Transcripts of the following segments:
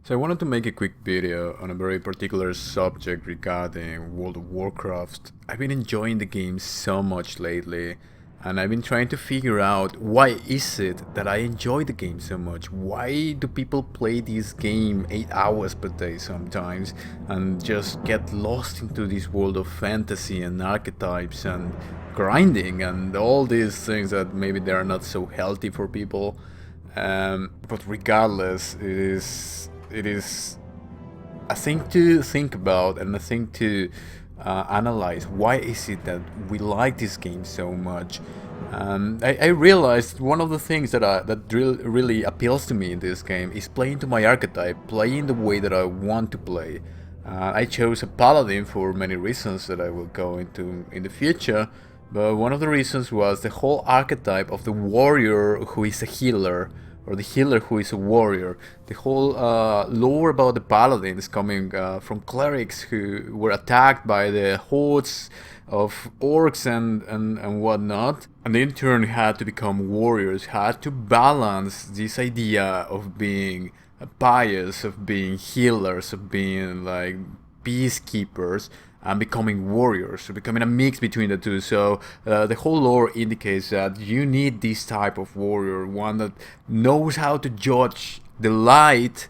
So I wanted to make a quick video on a very particular subject regarding World of Warcraft. I've been enjoying the game so much lately, and I've been trying to figure out why is it that I enjoy the game so much? Why do people play this game 8 hours per day sometimes and just get lost into this world of fantasy and archetypes and grinding and all these things that maybe they are not so healthy for people? But regardless, it is a thing to think about and a thing to analyze. Why is it that we like this game so much? I realized one of the things that really appeals to me in this game is playing to my archetype, playing the way that I want to play. I chose a paladin for many reasons that I will go into in the future, but one of the reasons was the whole archetype of the warrior who is a healer, or the healer who is a warrior. The whole lore about the paladins coming from clerics who were attacked by the hordes of orcs and whatnot, and in turn had to become warriors, had to balance this idea of being pious, of being healers, of being like peacekeepers, and becoming warriors, so becoming a mix between the two. So the whole lore indicates that you need this type of warrior, one that knows how to judge the light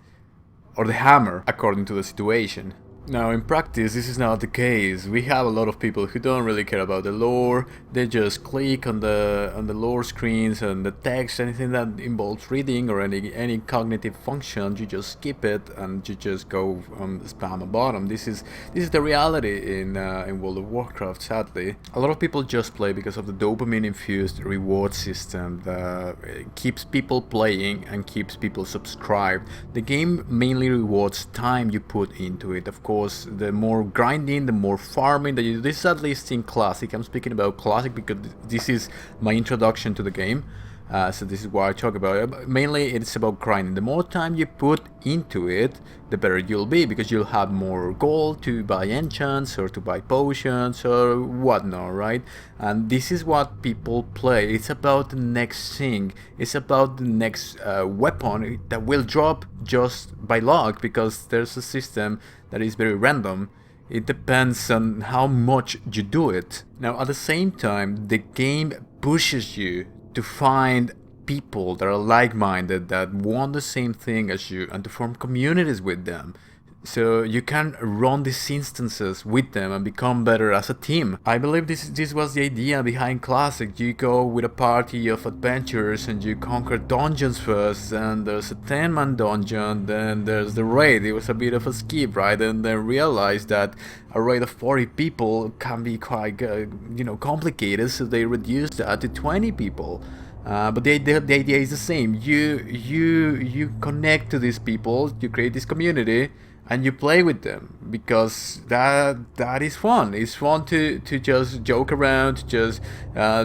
or the hammer according to the situation. Now, in practice, this is not the case. We have a lot of people who don't really care about the lore. They just click on the lore screens and the text, anything that involves reading or any cognitive function. You just skip it and you just go spam a bottom. This is the reality in World of Warcraft. Sadly, a lot of people just play because of the dopamine infused reward system that keeps people playing and keeps people subscribed. The game mainly rewards time you put into it. Of course, the more grinding, the more farming that you do. This is at least in Classic. I'm speaking about Classic because this is my introduction to the game. So this is why I talk about it. Mainly it's about grinding. The more time you put into it, the better you'll be, because you'll have more gold to buy enchants or to buy potions or whatnot, right? And this is what people play. It's about the next thing. It's about the next weapon that will drop just by luck, because there's a system that is very random. It depends on how much you do it. Now, at the same time, the game pushes you to find people that are like-minded, that want the same thing as you, and to form communities with them, so you can run these instances with them and become better as a team. I believe this was the idea behind Classic. You go with a party of adventurers and you conquer dungeons first, and there's a 10-man dungeon, then there's the raid. It was a bit of a skip, right? And then realized that a raid of 40 people can be quite complicated, so they reduced that to 20 people. But the idea is the same. You connect to these people, you create this community, and you play with them, because that is fun. It's fun to just joke around, to just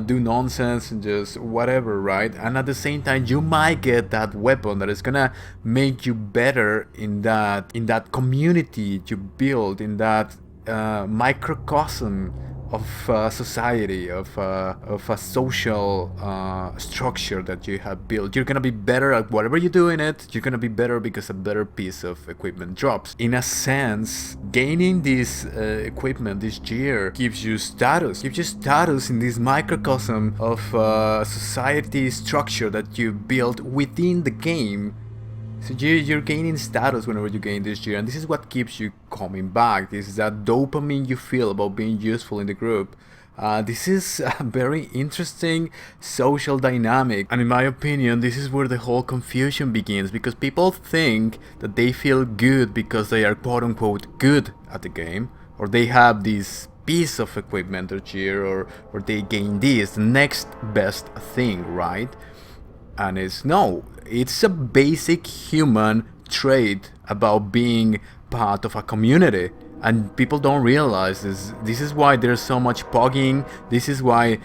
do nonsense and just whatever, right? And at the same time, you might get that weapon that is gonna make you better in that community you build, in that microcosm of society, of a social structure that you have built. You're gonna be better at whatever you do in it. You're gonna be better because a better piece of equipment drops. In a sense, gaining this equipment, this gear, gives you status. Gives you status in this microcosm of society structure that you built within the game. So you're gaining status whenever you gain this gear, and this is what keeps you coming back. This is that dopamine you feel about being useful in the group. This is a very interesting social dynamic, and in my opinion, this is where the whole confusion begins, because people think that they feel good because they are quote-unquote good at the game, or they have this piece of equipment or gear, or they gain this, the next best thing, right? And it's a basic human trait about being part of a community, and people don't realize this. This is why there's so much pogging. This is why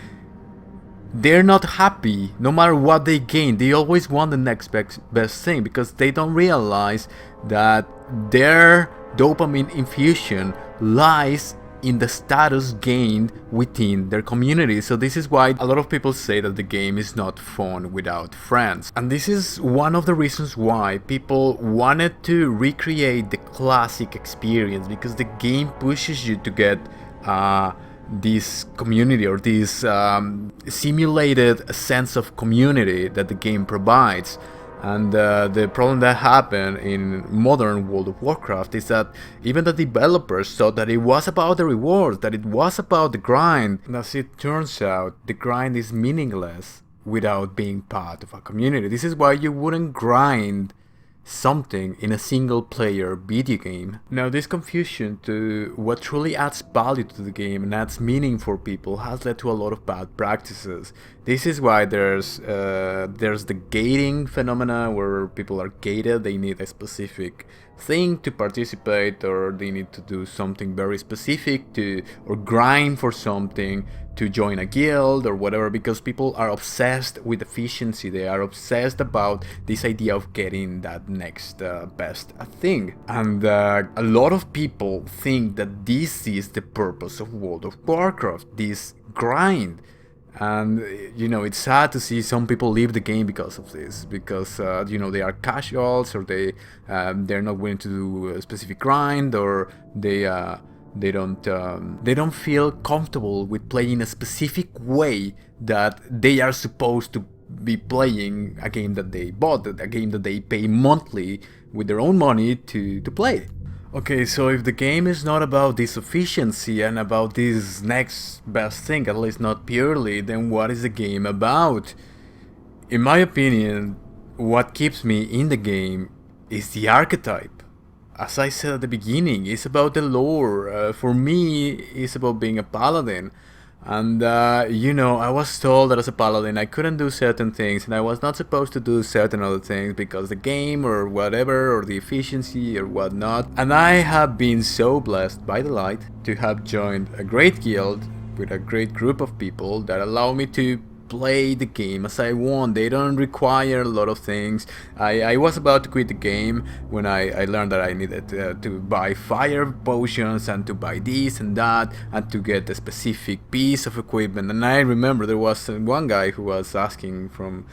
they're not happy no matter what they gain. They always want the next best thing, because they don't realize that their dopamine infusion lies in the status gained within their community. So this is why a lot of people say that the game is not fun without friends. And this is one of the reasons why people wanted to recreate the classic experience, because the game pushes you to get this community, or this simulated sense of community that the game provides. And the problem that happened in modern World of Warcraft is that even the developers thought that it was about the rewards, that it was about the grind. And as it turns out, the grind is meaningless without being part of a community. This is why you wouldn't grind something in a single player video game. Now, this confusion to what truly adds value to the game and adds meaning for people has led to a lot of bad practices. This is why there's the gating phenomena, where people are gated. They need a specific thing to participate, or they need to do something very specific or grind for something to join a guild or whatever, because people are obsessed with efficiency. They are obsessed about this idea of getting that next best thing. And a lot of people think that this is the purpose of World of Warcraft, this grind. And it's sad to see some people leave the game because of this, because they are casuals, or they're not willing to do a specific grind, or they don't feel comfortable with playing a specific way that they are supposed to be playing a game that they bought, a game that they pay monthly with their own money to play. Okay, so if the game is not about this efficiency and about this next best thing, at least not purely, then what is the game about? In my opinion, what keeps me in the game is the archetype. As I said at the beginning, it's about the lore. For me, it's about being a paladin. And, I was told that as a paladin I couldn't do certain things, and I was not supposed to do certain other things because the game or whatever, or the efficiency or whatnot. And I have been so blessed by the light to have joined a great guild with a great group of people that allow me to play the game as I want. They don't require a lot of things. I was about to quit the game when I learned that I needed to buy fire potions, and to buy this and that, and to get a specific piece of equipment. And I remember there was one guy who was asking from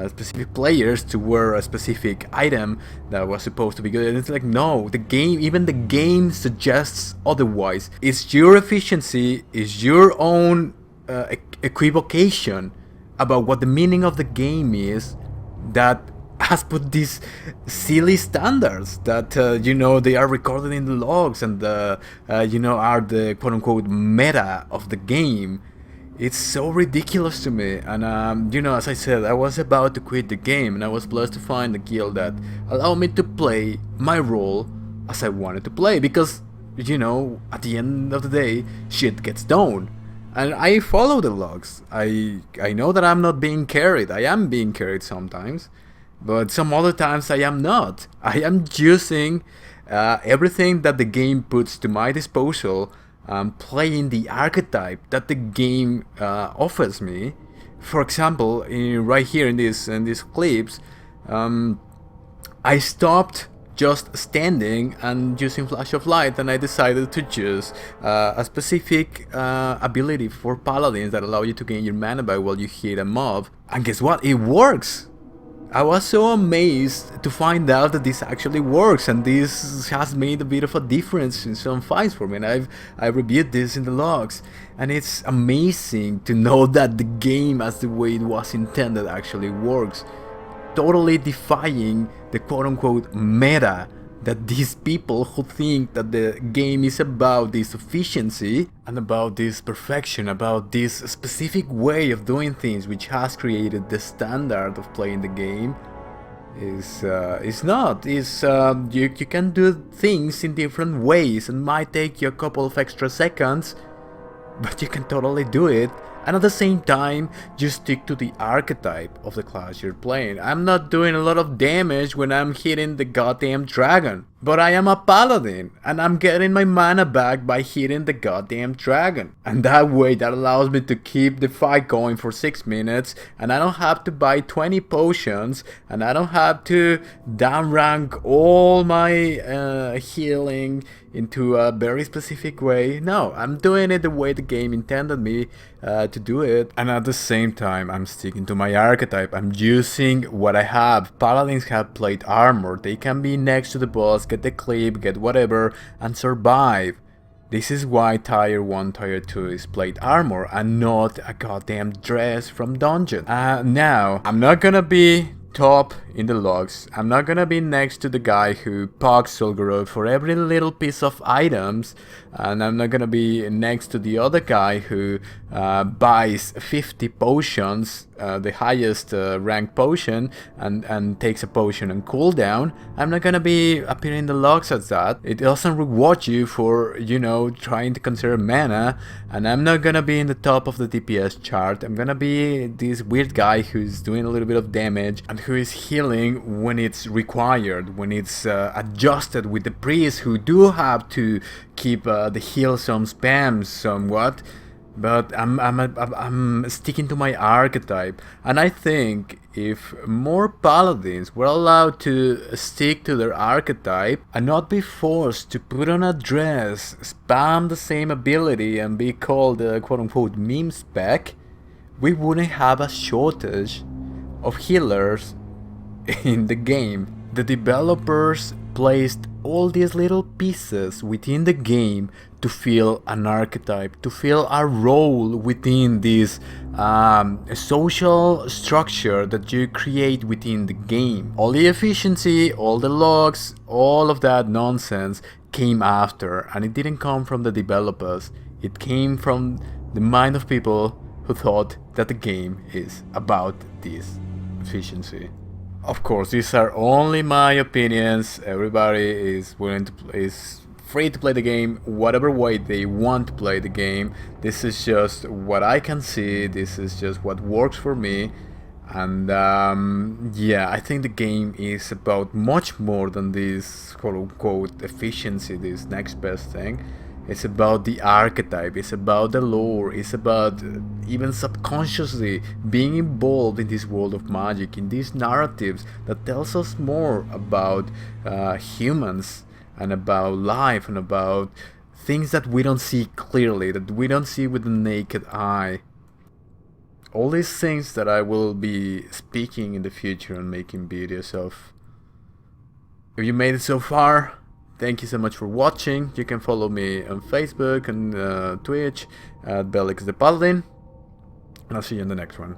specific players to wear a specific item that was supposed to be good, and it's like, no, even the game suggests otherwise. It's your efficiency, it's your own equivocation about what the meaning of the game is that has put these silly standards that they are recorded in the logs, and are the quote-unquote meta of the game. It's so ridiculous to me. And as I said, I was about to quit the game, and I was blessed to find a guild that allowed me to play my role as I wanted to play, because at the end of the day, shit gets done. And I follow the logs. I know that I'm not being carried. I am being carried sometimes, but some other times I am not. I am using everything that the game puts to my disposal, playing the archetype that the game offers me. For example, right here in these clips, I stopped just standing and using flash of light, and I decided to choose a specific ability for paladins that allow you to gain your mana back while you hit a mob. And guess what? It works! I was so amazed to find out that this actually works, and this has made a bit of a difference in some fights for me, and I've reviewed this in the logs, and it's amazing to know that the game, as the way it was intended, actually works, totally defying the quote-unquote meta that these people who think that the game is about this efficiency and about this perfection, about this specific way of doing things which has created the standard of playing the game, is not. You can do things in different ways, and might take you a couple of extra seconds, but you can totally do it. And at the same time, you stick to the archetype of the class you're playing. I'm not doing a lot of damage when I'm hitting the goddamn dragon. But I am a paladin, and I'm getting my mana back by hitting the goddamn dragon. And that way, that allows me to keep the fight going for 6 minutes, and I don't have to buy 20 potions, and I don't have to down rank all my healing into a very specific way. No, I'm doing it the way the game intended me to do it. And at the same time, I'm sticking to my archetype. I'm using what I have. Paladins have plate armor. They can be next to the boss, get the clip, get whatever, and survive. This is why tier 1, tier 2 is plate armor and not a goddamn dress from dungeon. Now, I'm not gonna be top in the logs. I'm not gonna be next to the guy who pogs Solgorod for every little piece of items, and I'm not gonna be next to the other guy who buys 50 potions, the highest ranked potion, and takes a potion and cooldown. I'm not gonna be appearing in the logs as that. It doesn't reward you for, you know, trying to conserve mana, and I'm not gonna be in the top of the DPS chart. I'm gonna be this weird guy who's doing a little bit of damage and who is healing when it's required, when it's adjusted with the priests who do have to keep the heal some spams somewhat. But I'm sticking to my archetype, and I think if more paladins were allowed to stick to their archetype and not be forced to put on a dress, spam the same ability, and be called quote-unquote meme spec, we wouldn't have a shortage of healers in the game. The developers placed all these little pieces within the game to fill an archetype, to fill a role within this social structure that you create within the game. All the efficiency, all the logs, all of that nonsense came after, and it didn't come from the developers. It came from the mind of people who thought that the game is about this efficiency. Of course, these are only my opinions. Everybody is free to play the game whatever way they want to play the game. This is just what I can see. This is just what works for me. And yeah, I think the game is about much more than this quote-unquote efficiency, this next best thing. It's about the archetype, it's about the lore, it's about even subconsciously being involved in this world of magic, in these narratives that tells us more about humans and about life and about things that we don't see clearly, that we don't see with the naked eye. All these things that I will be speaking in the future and making videos of. If you made it so far, thank you so much for watching. You can follow me on Facebook and Twitch at Belix the Paladin. And I'll see you in the next one.